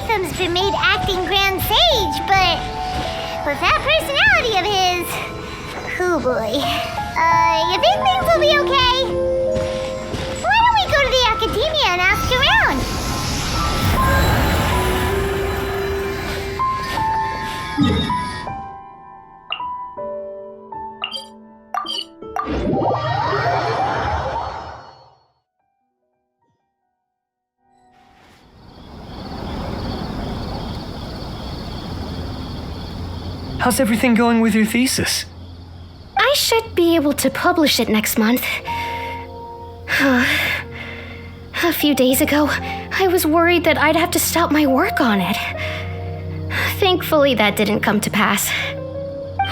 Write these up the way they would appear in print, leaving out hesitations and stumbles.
Alhaitham's been made acting Grand Sage, but with that personality of his, oh boy. You think things will be okay? Why don't we go to the academia and ask around? How's everything going with your thesis? I should be able to publish it next month. A few days ago, I was worried that I'd have to stop my work on it. Thankfully, that didn't come to pass.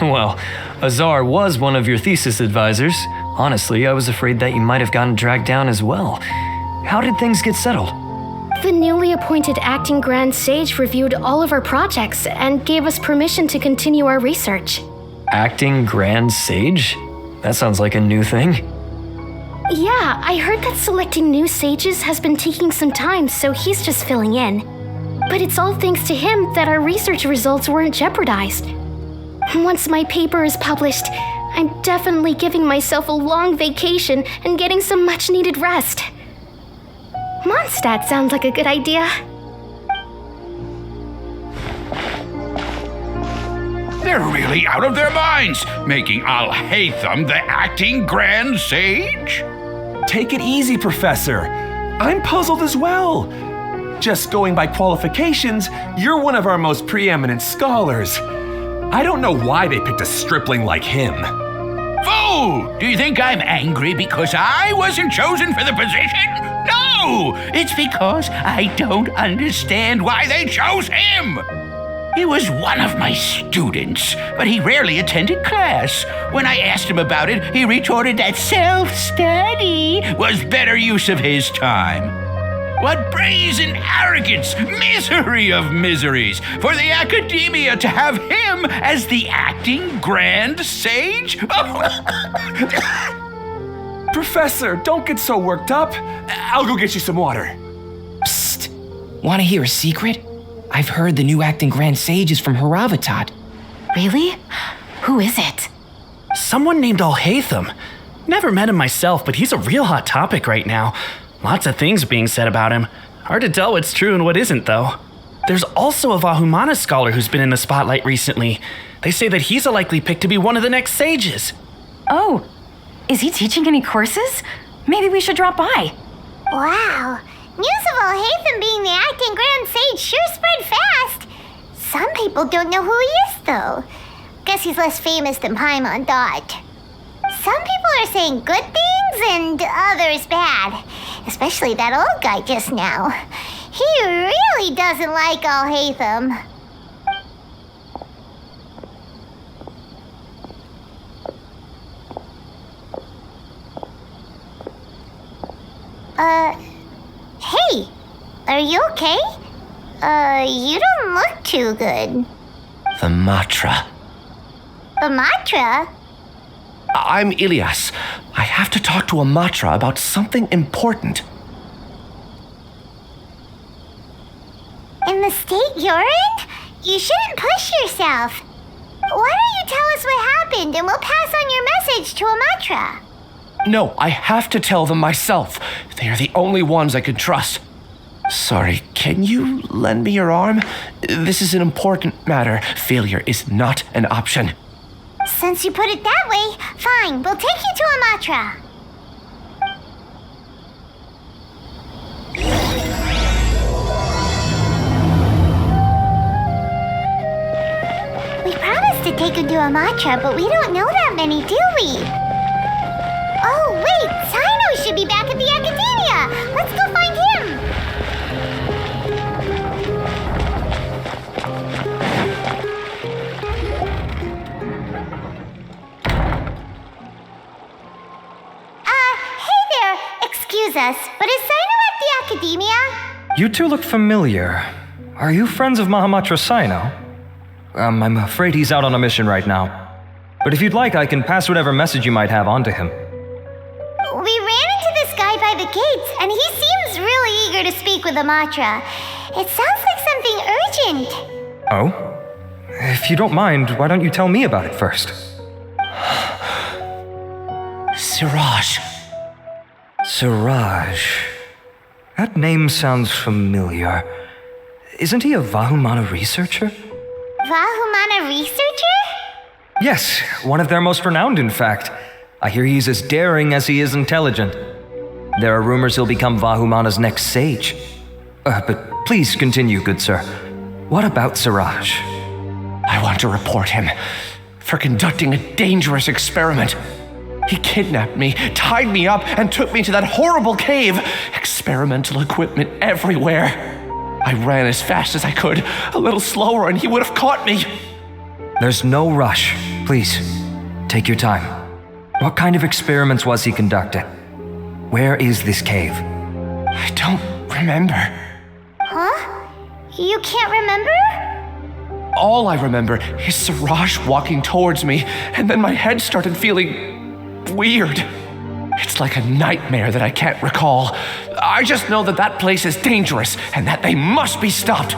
Well, Azar was one of your thesis advisors. Honestly, I was afraid that you might have gotten dragged down as well. How did things get settled? The newly appointed acting Grand Sage reviewed all of our projects and gave us permission to continue our research. Acting Grand Sage? That sounds like a new thing. Yeah, I heard that selecting new sages has been taking some time, so he's just filling in. But it's all thanks to him that our research results weren't jeopardized. Once my paper is published, I'm definitely giving myself a long vacation and getting some much-needed rest. Mondstadt sounds like a good idea. They're really out of their minds, making Alhaitham the acting Grand Sage? Take it easy, Professor. I'm puzzled as well. Just going by qualifications, you're one of our most preeminent scholars. I don't know why they picked a stripling like him. Fool! Do you think I'm angry because I wasn't chosen for the position? No! It's because I don't understand why they chose him! He was one of my students, but he rarely attended class. When I asked him about it, he retorted that self-study was better use of his time. What brazen arrogance, misery of miseries, for the academia to have him as the acting Grand Sage? Professor, don't get so worked up. I'll go get you some water. Psst. Want to hear a secret? I've heard the new acting Grand Sage is from Haravatat. Really? Who is it? Someone named Alhaitham. Never met him myself, but he's a real hot topic right now. Lots of things being said about him. Hard to tell what's true and what isn't, though. There's also a Vahumana scholar who's been in the spotlight recently. They say that he's a likely pick to be one of the next sages. Oh, is he teaching any courses? Maybe we should drop by. Wow. News of Alhaitham being the acting Grand Sage sure spread fast. Some people don't know who he is, though. Guess he's less famous than Paimon thought. Some people are saying good things and others bad. Especially that old guy just now. He really doesn't like Alhaitham. Hey, are you okay? You don't look too good. The Matra. The Matra? I'm Ilias. I have to talk to a Matra about something important. In the state you're in? You shouldn't push yourself. Why don't you tell us what happened and we'll pass on your message to a Matra? No, I have to tell them myself. They are the only ones I can trust. Sorry, can you lend me your arm? This is an important matter. Failure is not an option. Since you put it that way, fine, we'll take you to a Matra. We promised to take him to a Matra, but we don't know that many, do we? Oh, wait, Sino should be back at the Academia. Let's go find him. Hey there. Excuse us, but is Sino at the Academia? You two look familiar. Are you friends of Mahamatra Sino? I'm afraid he's out on a mission right now. But if you'd like, I can pass whatever message you might have on to him. We ran into this guy by the gates, and he seems really eager to speak with the Matra. It sounds like something urgent. Oh? If you don't mind, why don't you tell me about it first? Siraj. Siraj. That name sounds familiar. Isn't he a Vahumana researcher? Vahumana researcher? Yes, one of their most renowned, in fact. I hear he's as daring as he is intelligent. There are rumors he'll become Vahumana's next sage. But please continue, good sir. What about Siraj? I want to report him for conducting a dangerous experiment. He kidnapped me, tied me up, and took me to that horrible cave. Experimental equipment everywhere. I ran as fast as I could, a little slower, and he would have caught me. There's no rush. Please, take your time. What kind of experiments was he conducting? Where is this cave? I don't remember. Huh? You can't remember? All I remember is Siraj walking towards me, and then my head started feeling weird. It's like a nightmare that I can't recall. I just know that that place is dangerous and that they must be stopped.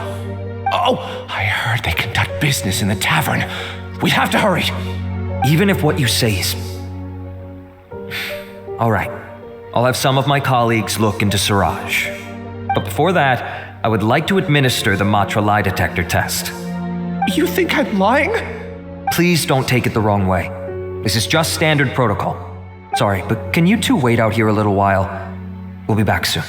Oh, I heard they conduct business in the tavern. We have to hurry. Even if what you say is... All right. I'll have some of my colleagues look into Siraj. But before that, I would like to administer the Matra lie detector test. You think I'm lying? Please don't take it the wrong way. This is just standard protocol. Sorry, but can you two wait out here a little while? We'll be back soon.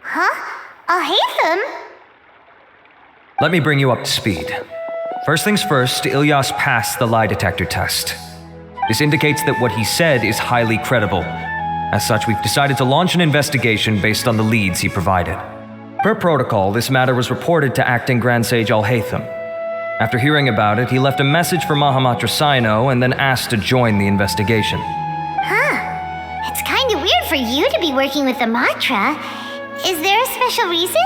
Huh? Alhaitham? Let me bring you up to speed. First things first, Ilyas passed the lie detector test. This indicates that what he said is highly credible. As such, we've decided to launch an investigation based on the leads he provided. Per protocol, this matter was reported to Acting Grand Sage Alhaitham. After hearing about it, he left a message for Mahamatra Sino and then asked to join the investigation. Huh. It's kinda weird for you to be working with the Matra. Is there a special reason?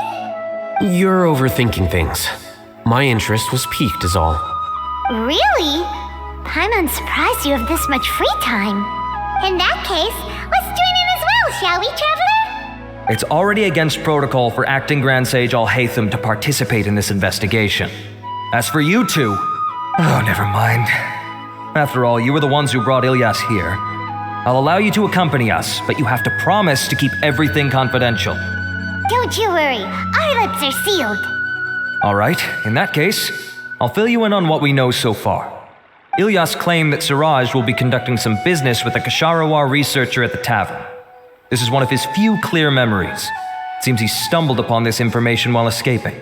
You're overthinking things. My interest was piqued is all. Really? I'm surprised you have this much free time. In that case, let's join in as well, shall we, Traveler? It's already against protocol for Acting Grand Sage Alhaitham to participate in this investigation. As for you two... Oh, never mind. After all, you were the ones who brought Ilyas here. I'll allow you to accompany us, but you have to promise to keep everything confidential. Don't you worry, our lips are sealed. All right, in that case, I'll fill you in on what we know so far. Ilyas claimed that Siraj will be conducting some business with a Kasharawar researcher at the tavern. This is one of his few clear memories. It seems he stumbled upon this information while escaping.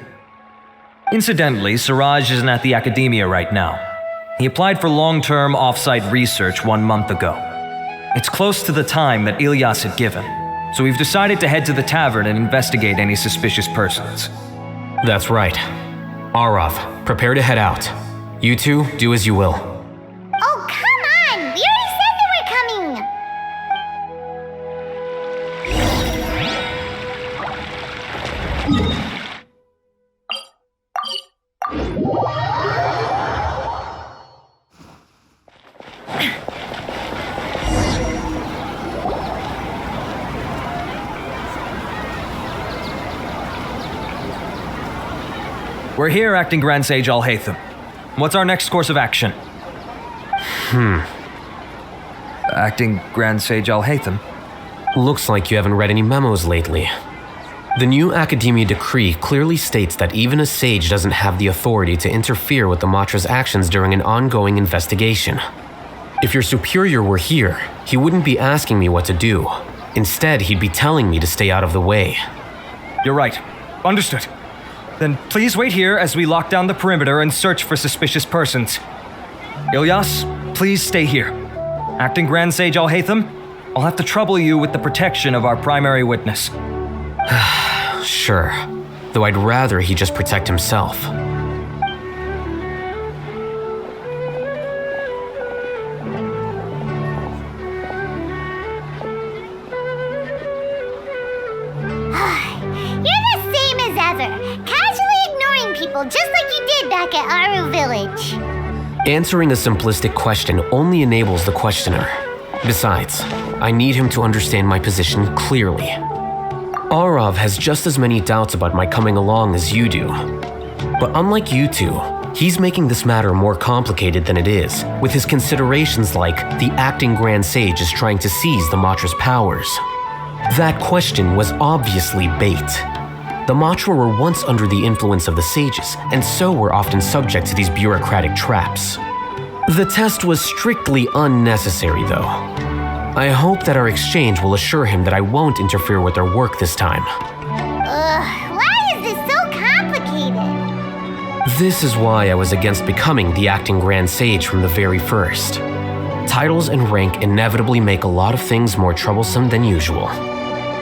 Incidentally, Siraj isn't at the academia right now. He applied for long-term off-site research 1 month ago. It's close to the time that Ilyas had given, so we've decided to head to the tavern and investigate any suspicious persons. That's right. Arav, prepare to head out. You two, do as you will. Oh, come on! We already said that we're coming! We're here, Acting Grand Sage Alhaitham. What's our next course of action? Acting Grand Sage Alhaitham? Looks like you haven't read any memos lately. The new Academia decree clearly states that even a sage doesn't have the authority to interfere with the Matra's actions during an ongoing investigation. If your superior were here, he wouldn't be asking me what to do. Instead, he'd be telling me to stay out of the way. You're right. Understood. Then please wait here as we lock down the perimeter and search for suspicious persons. Ilyas, please stay here. Acting Grand Sage Alhaitham, I'll have to trouble you with the protection of our primary witness. Sure, though I'd rather he just protect himself. You're the same as ever, casually ignoring people just like you did back at Aru Village. Answering a simplistic question only enables the questioner. Besides, I need him to understand my position clearly. Arav has just as many doubts about my coming along as you do. But unlike you two, he's making this matter more complicated than it is, with his considerations like the acting Grand Sage is trying to seize the Matra's powers. That question was obviously bait. The Matra were once under the influence of the sages, and so were often subject to these bureaucratic traps. The test was strictly unnecessary, though. I hope that our exchange will assure him that I won't interfere with their work this time. Why is this so complicated? This is why I was against becoming the acting Grand Sage from the very first. Titles and rank inevitably make a lot of things more troublesome than usual.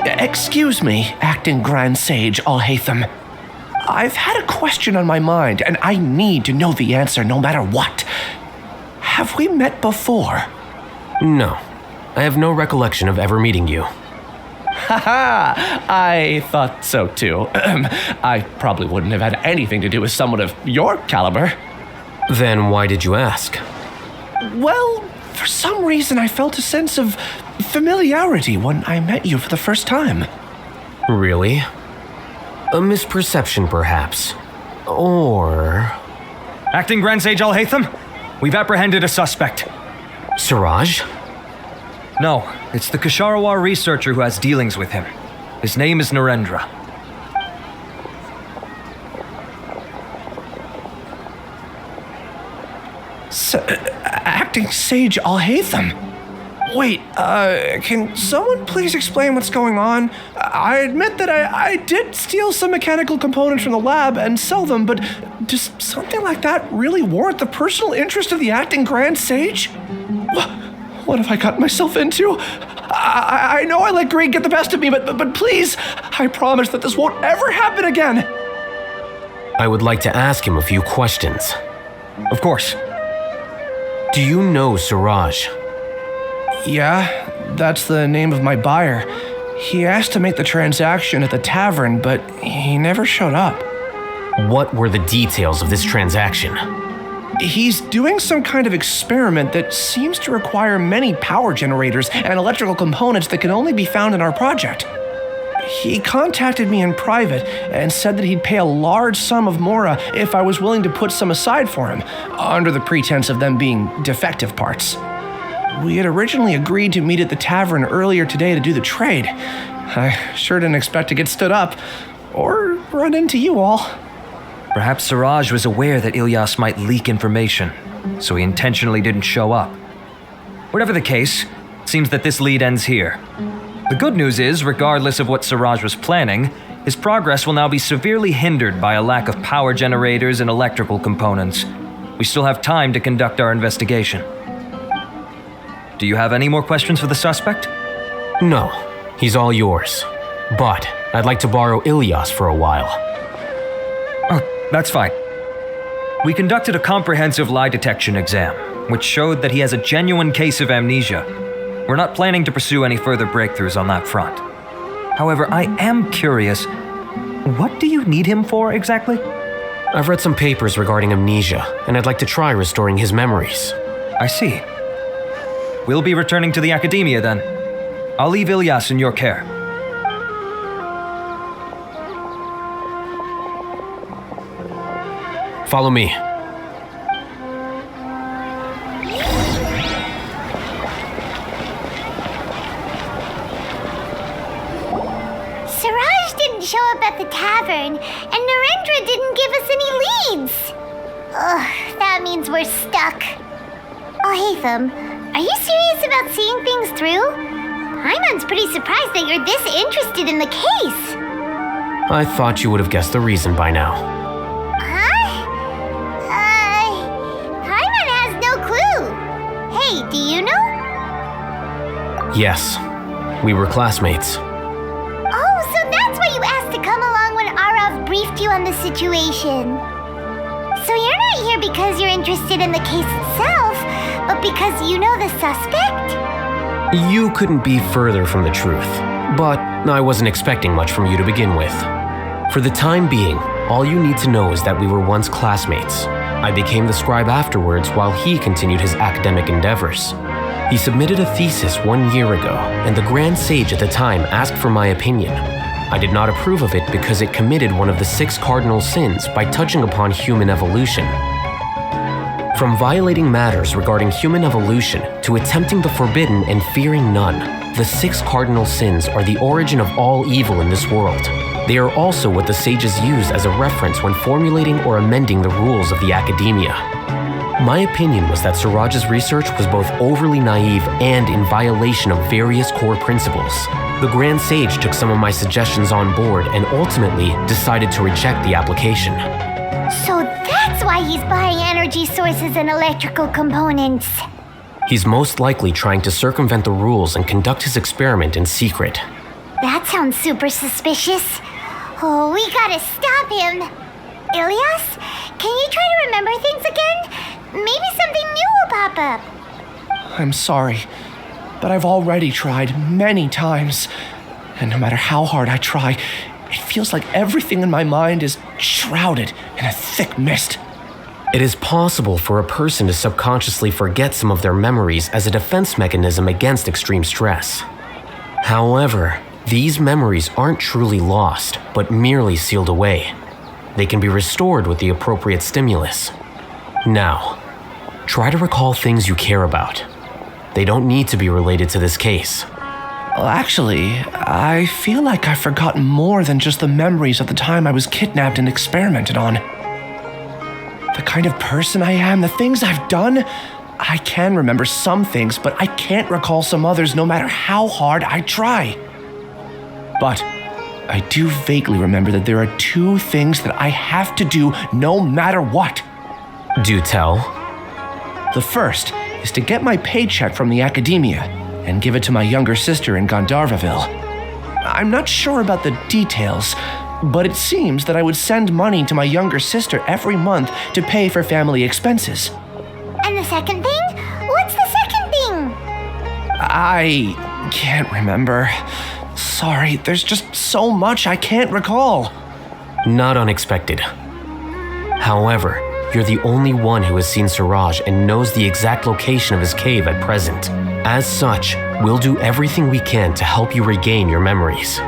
Excuse me, acting Grand Sage Alhaitham. I've had a question on my mind, and I need to know the answer no matter what. Have we met before? No. I have no recollection of ever meeting you. Haha, I thought so too. I probably wouldn't have had anything to do with someone of your caliber. Then why did you ask? Well, for some reason I felt a sense of familiarity when I met you for the first time. Really? A misperception, perhaps. Or... Acting Grand Sage Alhaitham, we've apprehended a suspect. Siraj? No, it's the Ksharawar researcher who has dealings with him. His name is Narendra. Acting Sage Alhaitham? Wait, can someone please explain what's going on? I admit that I did steal some mechanical components from the lab and sell them, but does something like that really warrant the personal interest of the acting Grand Sage? What have I gotten myself into? I know I let greed get the best of me, but please, I promise that this won't ever happen again. I would like to ask him a few questions. Of course. Do you know Siraj? Yeah, that's the name of my buyer. He asked to make the transaction at the tavern, but he never showed up. What were the details of this transaction? He's doing some kind of experiment that seems to require many power generators and electrical components that can only be found in our project. He contacted me in private and said that he'd pay a large sum of Mora if I was willing to put some aside for him, under the pretense of them being defective parts. We had originally agreed to meet at the tavern earlier today to do the trade. I sure didn't expect to get stood up, or run into you all. Perhaps Siraj was aware that Ilyas might leak information, so he intentionally didn't show up. Whatever the case, it seems that this lead ends here. The good news is, regardless of what Siraj was planning, his progress will now be severely hindered by a lack of power generators and electrical components. We still have time to conduct our investigation. Do you have any more questions for the suspect? No, he's all yours. But I'd like to borrow Ilyas for a while. Oh, that's fine. We conducted a comprehensive lie detection exam, which showed that he has a genuine case of amnesia. We're not planning to pursue any further breakthroughs on that front. However, I am curious, what do you need him for exactly? I've read some papers regarding amnesia, and I'd like to try restoring his memories. I see. We'll be returning to the academia then. I'll leave Ilyas in your care. Follow me. Siraj didn't show up at the tavern, and Narendra didn't give us any leads. Ugh, that means we're stuck. Alhaitham, are you serious about seeing things through? Paimon's pretty surprised that you're this interested in the case. I thought you would have guessed the reason by now. Huh? Paimon has no clue. Hey, do you know? Yes, we were classmates. Oh, so that's why you asked to come along when Arav briefed you on the situation. So you're not here because you're interested in the case itself, but because you know the suspect? You couldn't be further from the truth, but I wasn't expecting much from you to begin with. For the time being, all you need to know is that we were once classmates. I became the scribe afterwards while he continued his academic endeavors. He submitted a thesis 1 year ago, and the Grand Sage at the time asked for my opinion. I did not approve of it because it committed one of the 6 cardinal sins by touching upon human evolution. From violating matters regarding human evolution to attempting the forbidden and fearing none, the 6 cardinal sins are the origin of all evil in this world. They are also what the sages use as a reference when formulating or amending the rules of the academia. My opinion was that Suraj's research was both overly naive and in violation of various core principles. The Grand Sage took some of my suggestions on board and ultimately decided to reject the application. So that's why he's buying energy sources and electrical components. He's most likely trying to circumvent the rules and conduct his experiment in secret. That sounds super suspicious. Oh, we gotta stop him. Ilyas, can you try to remember things again? Maybe something new will pop up. I'm sorry, but I've already tried many times. And no matter how hard I try, it feels like everything in my mind is shrouded in a thick mist. It is possible for a person to subconsciously forget some of their memories as a defense mechanism against extreme stress. However, these memories aren't truly lost, but merely sealed away. They can be restored with the appropriate stimulus. Now, try to recall things you care about. They don't need to be related to this case. Well, actually, I feel like I've forgotten more than just the memories of the time I was kidnapped and experimented on. The kind of person I am, the things I've done, I can remember some things, but I can't recall some others no matter how hard I try. But I do vaguely remember that there are 2 things that I have to do no matter what. Do tell. The first is to get my paycheck from the academia and give it to my younger sister in Gandharvaville. I'm not sure about the details, but it seems that I would send money to my younger sister every month to pay for family expenses. And the second thing? What's the second thing? I can't remember. Sorry, there's just so much I can't recall. Not unexpected. However, you're the only one who has seen Suraj and knows the exact location of his cave at present. As such, we'll do everything we can to help you regain your memories.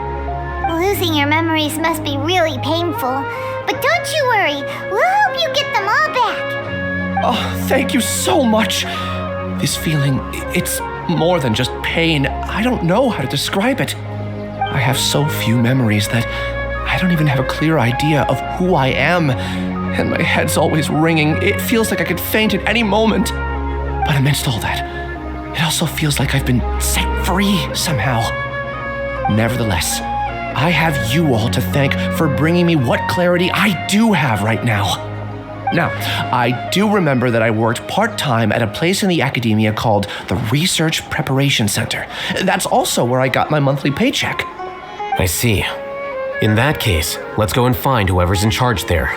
Losing your memories must be really painful. But don't you worry, we'll help you get them all back. Oh, thank you so much. This feeling, it's more than just pain. I don't know how to describe it. I have so few memories that I don't even have a clear idea of who I am. And my head's always ringing. It feels like I could faint at any moment. But amidst all that, it also feels like I've been set free somehow. Nevertheless, I have you all to thank for bringing me what clarity I do have right now. Now, I do remember that I worked part-time at a place in the academia called the Research Preparation Center. That's also where I got my monthly paycheck. I see. In that case, let's go and find whoever's in charge there.